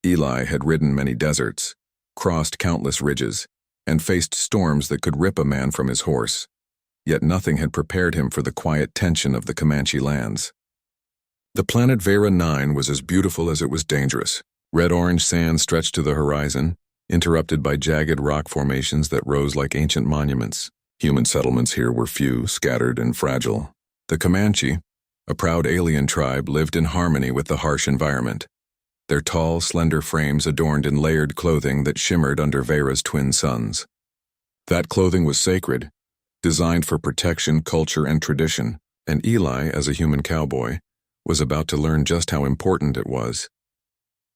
Eli had ridden many deserts, crossed countless ridges, and faced storms that could rip a man from his horse. Yet nothing had prepared him for the quiet tension of the Comanche lands. The planet Vera 9 was as beautiful as it was dangerous. Red-orange sand stretched to the horizon, interrupted by jagged rock formations that rose like ancient monuments. Human settlements here were few, scattered, and fragile. The Comanche, a proud alien tribe, lived in harmony with the harsh environment. Their tall, slender frames adorned in layered clothing that shimmered under Vera's twin suns. That clothing was sacred, designed for protection, culture, and tradition, and Eli, as a human cowboy, was about to learn just how important it was.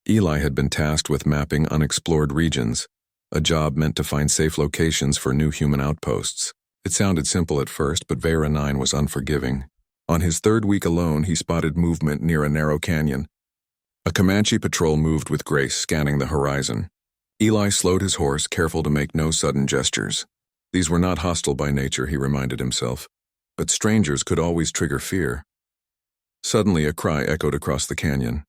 Eli had been tasked with mapping unexplored regions, a job meant to find safe locations for new human outposts. It sounded simple at first, but Vera 9 was unforgiving. On his third week alone, he spotted movement near a narrow canyon. A Comanche patrol moved with grace, scanning the horizon. Eli slowed his horse, careful to make no sudden gestures. These were not hostile by nature, he reminded himself, but strangers could always trigger fear. Suddenly, a cry echoed across the canyon.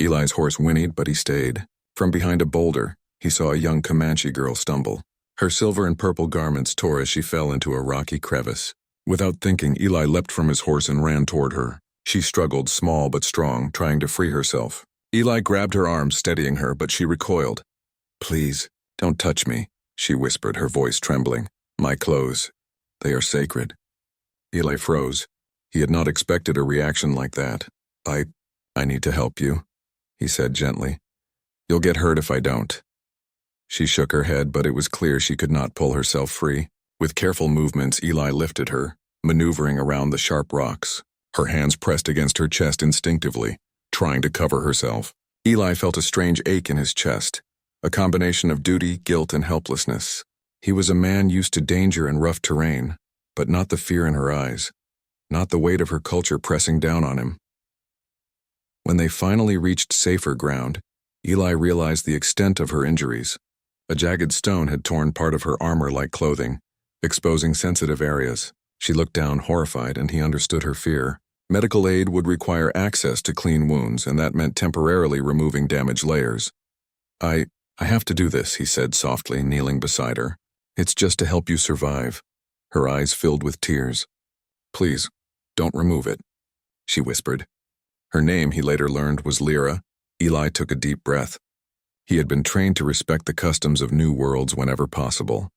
Eli's horse whinnied, but he stayed. From behind a boulder, he saw a young Comanche girl stumble. Her silver and purple garments tore as she fell into a rocky crevice. Without thinking, Eli leapt from his horse and ran toward her. She struggled, small but strong, trying to free herself. Eli grabbed her arm, steadying her, but she recoiled. "Please, don't touch me," she whispered, her voice trembling. "My clothes. They are sacred." Eli froze. He had not expected a reaction like that. I need to help you," he said gently. "You'll get hurt if I don't." She shook her head, but it was clear she could not pull herself free. With careful movements, Eli lifted her, maneuvering around the sharp rocks. Her hands pressed against her chest instinctively, trying to cover herself. Eli felt a strange ache in his chest, a combination of duty, guilt, and helplessness. He was a man used to danger and rough terrain, but not the fear in her eyes, not the weight of her culture pressing down on him. When they finally reached safer ground, Eli realized the extent of her injuries. A jagged stone had torn part of her armor-like clothing, exposing sensitive areas. She looked down, horrified, and he understood her fear. Medical aid would require access to clean wounds, and that meant temporarily removing damaged layers. I have to do this," he said softly, kneeling beside her. "It's just to help you survive." Her eyes filled with tears. "Please, don't remove it," she whispered. Her name, he later learned, was Lyra. Eli took a deep breath. He had been trained to respect the customs of new worlds whenever possible.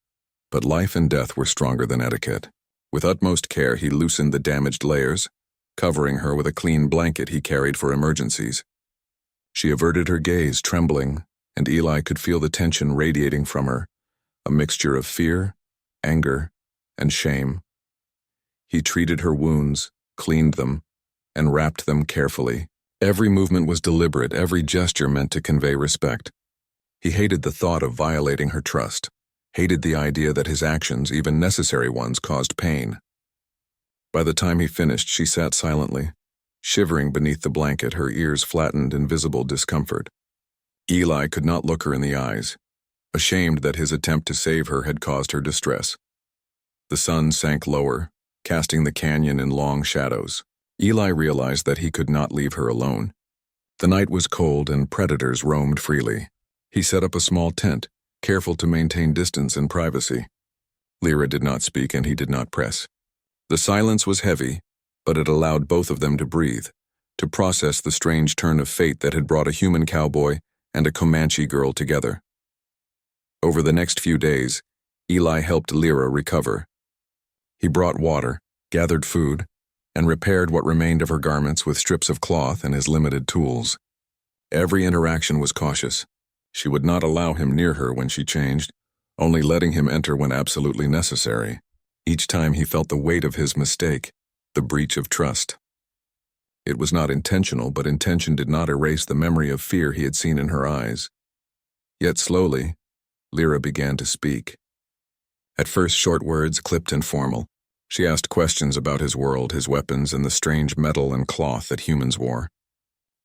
But life and death were stronger than etiquette. With utmost care, he loosened the damaged layers, covering her with a clean blanket he carried for emergencies. She averted her gaze, trembling, and Eli could feel the tension radiating from her, a mixture of fear, anger, and shame. He treated her wounds, cleaned them, and wrapped them carefully. Every movement was deliberate, every gesture meant to convey respect. He hated the thought of violating her trust, hated the idea that his actions, even necessary ones, caused pain. By the time he finished, she sat silently, shivering beneath the blanket, her ears flattened in visible discomfort. Eli could not look her in the eyes, ashamed that his attempt to save her had caused her distress. The sun sank lower, casting the canyon in long shadows. Eli realized that he could not leave her alone. The night was cold and predators roamed freely. He set up a small tent, careful to maintain distance and privacy. Lyra did not speak and he did not press. The silence was heavy, but it allowed both of them to breathe, to process the strange turn of fate that had brought a human cowboy and a Comanche girl together. Over the next few days, Eli helped Lyra recover. He brought water, gathered food, and repaired what remained of her garments with strips of cloth and his limited tools. Every interaction was cautious. She would not allow him near her when she changed, only letting him enter when absolutely necessary. Each time he felt the weight of his mistake, the breach of trust. It was not intentional, but intention did not erase the memory of fear he had seen in her eyes. Yet slowly, Lyra began to speak. At first, short words, clipped and formal. She asked questions about his world, his weapons, and the strange metal and cloth that humans wore.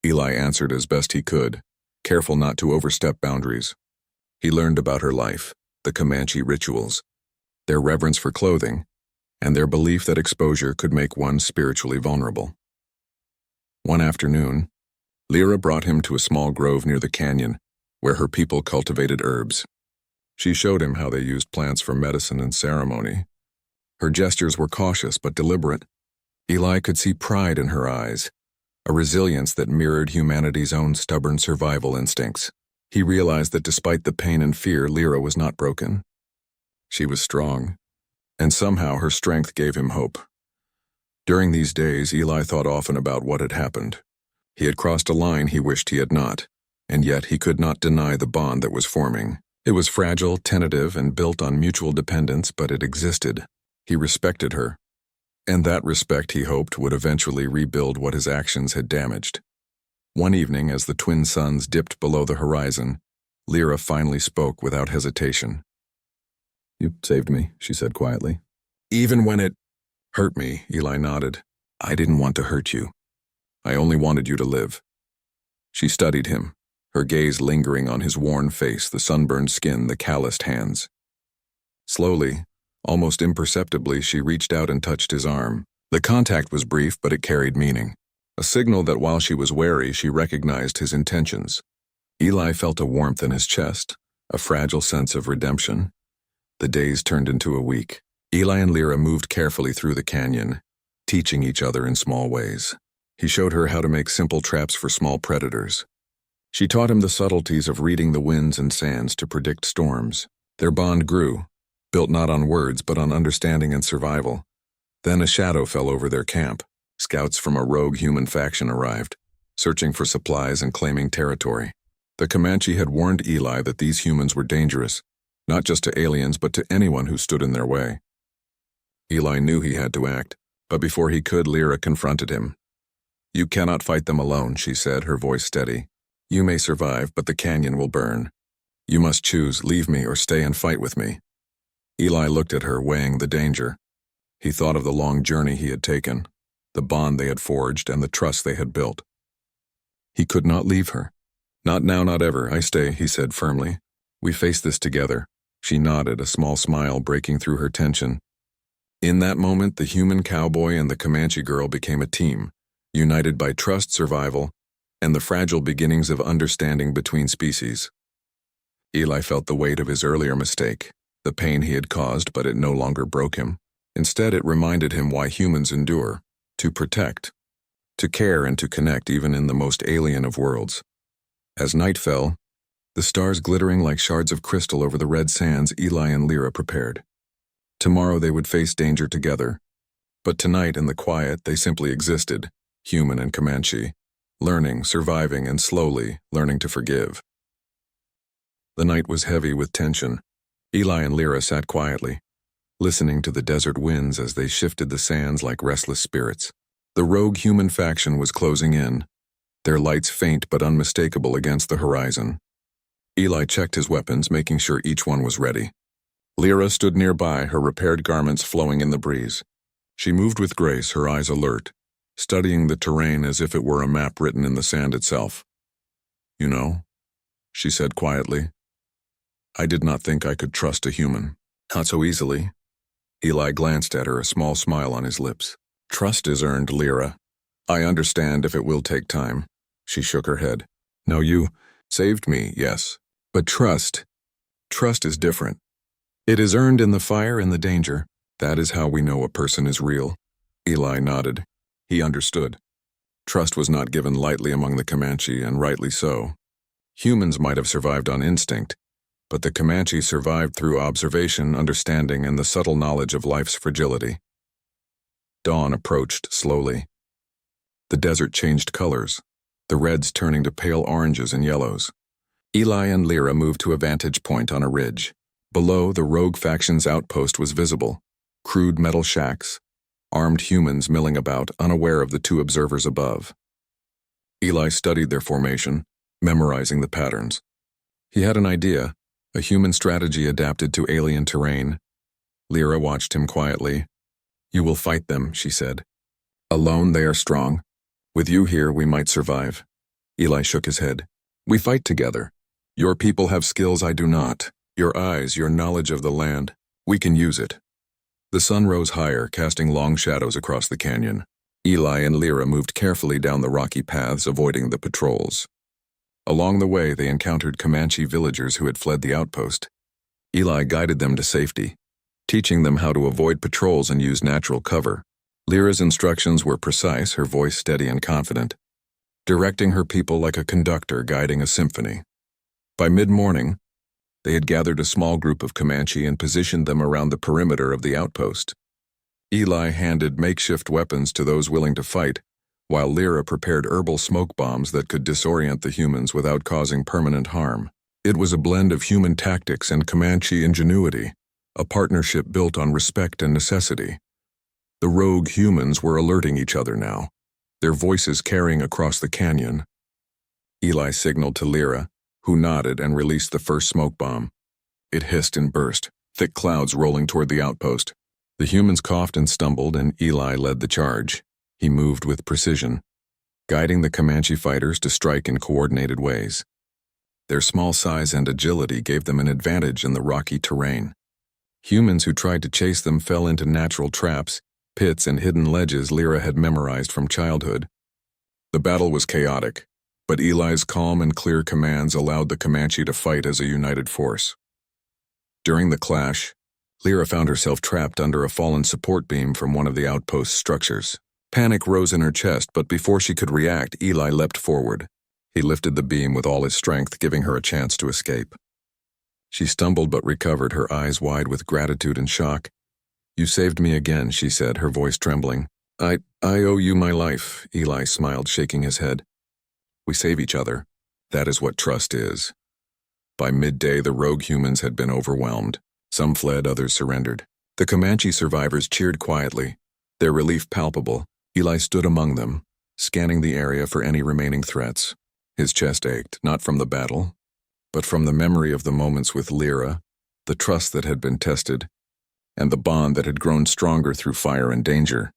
Eli answered as best he could, careful not to overstep boundaries. He learned about her life, the Comanche rituals, their reverence for clothing, and their belief that exposure could make one spiritually vulnerable. One afternoon, Lyra brought him to a small grove near the canyon, where her people cultivated herbs. She showed him how they used plants for medicine and ceremony. Her gestures were cautious but deliberate. Eli could see pride in her eyes, a resilience that mirrored humanity's own stubborn survival instincts. He realized that despite the pain and fear, Lyra was not broken. She was strong, and somehow her strength gave him hope. During these days, Eli thought often about what had happened. He had crossed a line he wished he had not, and yet he could not deny the bond that was forming. It was fragile, tentative, and built on mutual dependence, but it existed. He respected her, and that respect, he hoped, would eventually rebuild what his actions had damaged. One evening, as the twin suns dipped below the horizon, Lyra finally spoke without hesitation. "You saved me," she said quietly. "Even when it hurt me," Eli nodded. "I didn't want to hurt you. I only wanted you to live." She studied him, her gaze lingering on his worn face, the sunburned skin, the calloused hands. Slowly, almost imperceptibly, she reached out and touched his arm. The contact was brief, but it carried meaning, a signal that while she was wary, she recognized his intentions. Eli felt a warmth in his chest, a fragile sense of redemption. The days turned into a week. Eli and Lyra moved carefully through the canyon, teaching each other in small ways. He showed her how to make simple traps for small predators. She taught him the subtleties of reading the winds and sands to predict storms. Their bond grew, built not on words but on understanding and survival. Then a shadow fell over their camp. Scouts from a rogue human faction arrived, searching for supplies and claiming territory. The Comanche had warned Eli that these humans were dangerous, not just to aliens but to anyone who stood in their way. Eli knew he had to act, but before he could, Lyra confronted him. "You cannot fight them alone," she said, her voice steady. "You may survive, but the canyon will burn. You must choose, leave me or stay and fight with me." Eli looked at her, weighing the danger. He thought of the long journey he had taken, the bond they had forged, and the trust they had built. He could not leave her. "Not now, not ever. I stay," he said firmly. "We face this together." She nodded, a small smile breaking through her tension. In that moment, the human cowboy and the Comanche girl became a team, united by trust, survival, and the fragile beginnings of understanding between species. Eli felt the weight of his earlier mistake, the pain he had caused, but it no longer broke him. Instead, it reminded him why humans endure, to protect, to care, and to connect even in the most alien of worlds. As night fell, the stars glittering like shards of crystal over the red sands, Eli and Lyra prepared. Tomorrow they would face danger together, but tonight in the quiet they simply existed, human and Comanche, learning, surviving, and slowly learning to forgive. The night was heavy with tension. Eli and Lyra sat quietly, listening to the desert winds as they shifted the sands like restless spirits. The rogue human faction was closing in, their lights faint but unmistakable against the horizon. Eli checked his weapons, making sure each one was ready. Lyra stood nearby, her repaired garments flowing in the breeze. She moved with grace, her eyes alert, studying the terrain as if it were a map written in the sand itself. "You know," she said quietly, "I did not think I could trust a human." "Not so easily." Eli glanced at her, a small smile on his lips. "Trust is earned, Lyra. I understand if it will take time." She shook her head. "No, you saved me, yes. But trust is different. It is earned in the fire and the danger. That is how we know a person is real." Eli nodded. He understood. Trust was not given lightly among the Comanche, and rightly so. Humans might have survived on instinct, but the Comanche survived through observation, understanding, and the subtle knowledge of life's fragility. Dawn approached slowly. The desert changed colors, the reds turning to pale oranges and yellows. Eli and Lyra moved to a vantage point on a ridge. Below, the rogue faction's outpost was visible, crude metal shacks, armed humans milling about, unaware of the two observers above. Eli studied their formation, memorizing the patterns. He had an idea, a human strategy adapted to alien terrain. Lyra watched him quietly. "You will fight them," she said. "Alone they are strong. With you here we might survive." Eli shook his head. "We fight together. Your people have skills I do not. Your eyes, your knowledge of the land. We can use it." The sun rose higher, casting long shadows across the canyon. Eli and Lyra moved carefully down the rocky paths, avoiding the patrols. Along the way, they encountered Comanche villagers who had fled the outpost. Eli guided them to safety, teaching them how to avoid patrols and use natural cover. Lyra's instructions were precise, her voice steady and confident, directing her people like a conductor guiding a symphony. By mid-morning, they had gathered a small group of Comanche and positioned them around the perimeter of the outpost. Eli handed makeshift weapons to those willing to fight, while Lyra prepared herbal smoke bombs that could disorient the humans without causing permanent harm. It was a blend of human tactics and Comanche ingenuity, a partnership built on respect and necessity. The rogue humans were alerting each other now, their voices carrying across the canyon. Eli signaled to Lyra, who nodded and released the first smoke bomb. It hissed and burst, thick clouds rolling toward the outpost. The humans coughed and stumbled, and Eli led the charge. He moved with precision, guiding the Comanche fighters to strike in coordinated ways. Their small size and agility gave them an advantage in the rocky terrain. Humans who tried to chase them fell into natural traps, pits, and hidden ledges Lyra had memorized from childhood. The battle was chaotic, but Eli's calm and clear commands allowed the Comanche to fight as a united force. During the clash, Lyra found herself trapped under a fallen support beam from one of the outpost structures. Panic rose in her chest, but before she could react, Eli leapt forward. He lifted the beam with all his strength, giving her a chance to escape. She stumbled but recovered, her eyes wide with gratitude and shock. "You saved me again," she said, her voice trembling. I owe you my life," Eli smiled, shaking his head. "We save each other. That is what trust is." By midday, the rogue humans had been overwhelmed. Some fled, others surrendered. The Comanche survivors cheered quietly, their relief palpable. Eli stood among them, scanning the area for any remaining threats. His chest ached, not from the battle, but from the memory of the moments with Lyra, the trust that had been tested, and the bond that had grown stronger through fire and danger.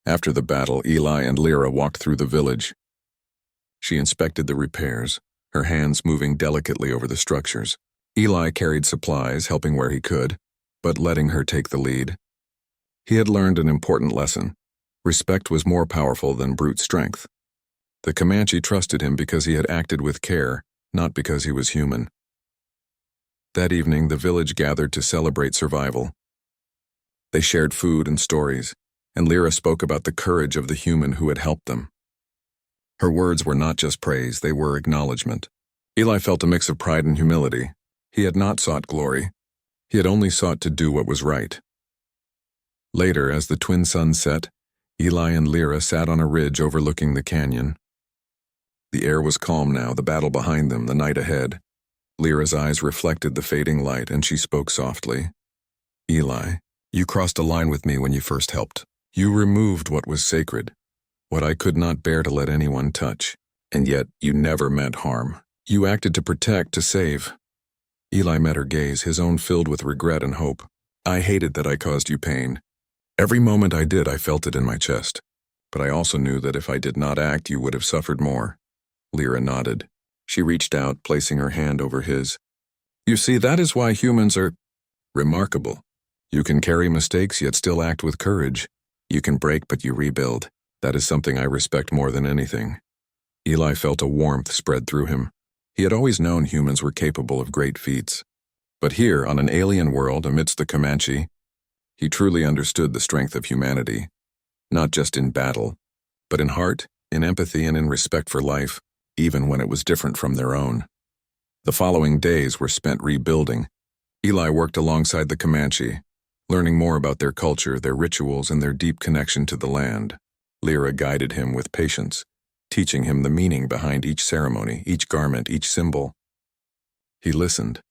After the battle, Eli and Lyra walked through the village. She inspected the repairs, her hands moving delicately over the structures. Eli carried supplies, helping where he could, but letting her take the lead. He had learned an important lesson. Respect was more powerful than brute strength. The Comanche trusted him because he had acted with care, not because he was human. That evening, the village gathered to celebrate survival. They shared food and stories, and Lyra spoke about the courage of the human who had helped them. Her words were not just praise, they were acknowledgement. Eli felt a mix of pride and humility. He had not sought glory. He had only sought to do what was right. Later, as the twin suns set, Eli and Lyra sat on a ridge overlooking the canyon. The air was calm now, the battle behind them, the night ahead. Lyra's eyes reflected the fading light, and she spoke softly. "Eli, you crossed a line with me when you first helped. You removed what was sacred, what I could not bear to let anyone touch, and yet you never meant harm. You acted to protect, to save." Eli met her gaze, his own filled with regret and hope. "I hated that I caused you pain. Every moment I did, I felt it in my chest. But I also knew that if I did not act, you would have suffered more." Lyra nodded. She reached out, placing her hand over his. "You see, that is why humans are remarkable. You can carry mistakes, yet still act with courage. You can break, but you rebuild. That is something I respect more than anything." Eli felt a warmth spread through him. He had always known humans were capable of great feats. But here, on an alien world amidst the Comanche, he truly understood the strength of humanity, not just in battle, but in heart, in empathy, and in respect for life, even when it was different from their own. The following days were spent rebuilding. Eli worked alongside the Comanche, learning more about their culture, their rituals, and their deep connection to the land. Lyra guided him with patience, teaching him the meaning behind each ceremony, each garment, each symbol. He listened,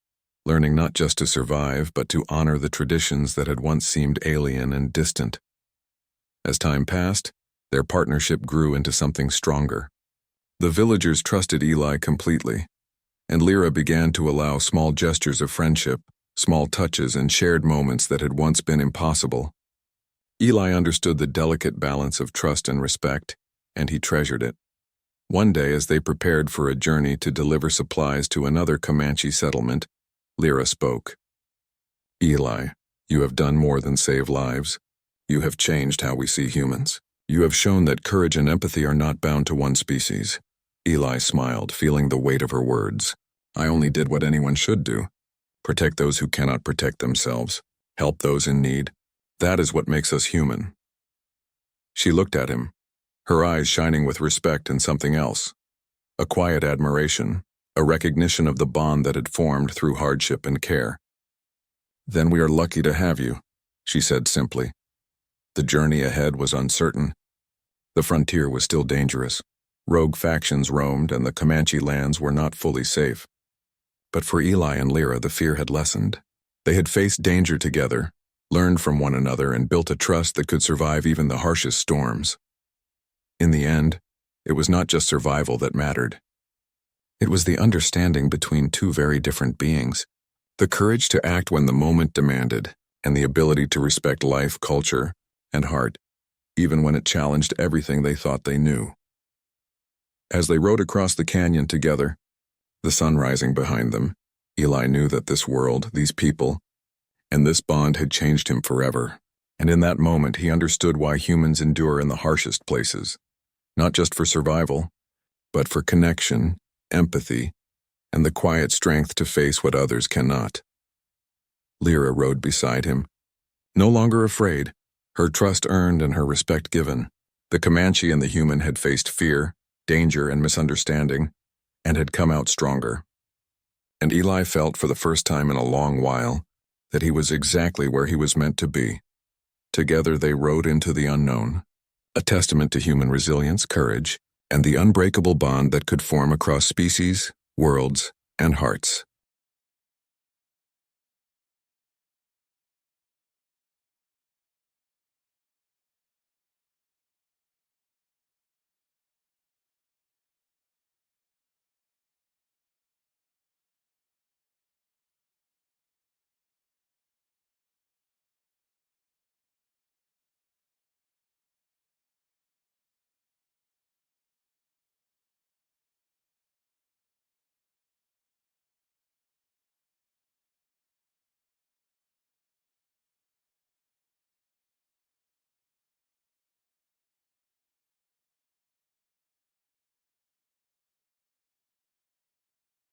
learning not just to survive, but to honor the traditions that had once seemed alien and distant. As time passed, their partnership grew into something stronger. The villagers trusted Eli completely, and Lyra began to allow small gestures of friendship, small touches, and shared moments that had once been impossible. Eli understood the delicate balance of trust and respect, and he treasured it. One day, as they prepared for a journey to deliver supplies to another Comanche settlement, Lyra spoke. "Eli, you have done more than save lives. You have changed how we see humans. You have shown that courage and empathy are not bound to one species. Eli smiled, feeling the weight of her words. I only did what anyone should do. Protect those who cannot protect themselves. Help those in need. That is what makes us human. She looked at him, her eyes shining with respect and something else. A quiet admiration, a recognition of the bond that had formed through hardship and care. Then we are lucky to have you, she said simply. The journey ahead was uncertain. The frontier was still dangerous. Rogue factions roamed and the Comanche lands were not fully safe. But for Eli and Lyra, the fear had lessened. They had faced danger together, learned from one another, and built a trust that could survive even the harshest storms. In the end, it was not just survival that mattered. It was the understanding between two very different beings, the courage to act when the moment demanded, and the ability to respect life, culture, and heart, even when it challenged everything they thought they knew. As they rode across the canyon together, the sun rising behind them, Eli knew that this world, these people, and this bond had changed him forever. And in that moment, he understood why humans endure in the harshest places, not just for survival, but for connection, empathy, and the quiet strength to face what others cannot. Lyra rode beside him, no longer afraid, her trust earned and her respect given. The Comanche and the human had faced fear, danger, and misunderstanding, and had come out stronger. And Eli felt for the first time in a long while that he was exactly where he was meant to be. Together they rode into the unknown, a testament to human resilience, courage, and the unbreakable bond that could form across species, worlds, and hearts.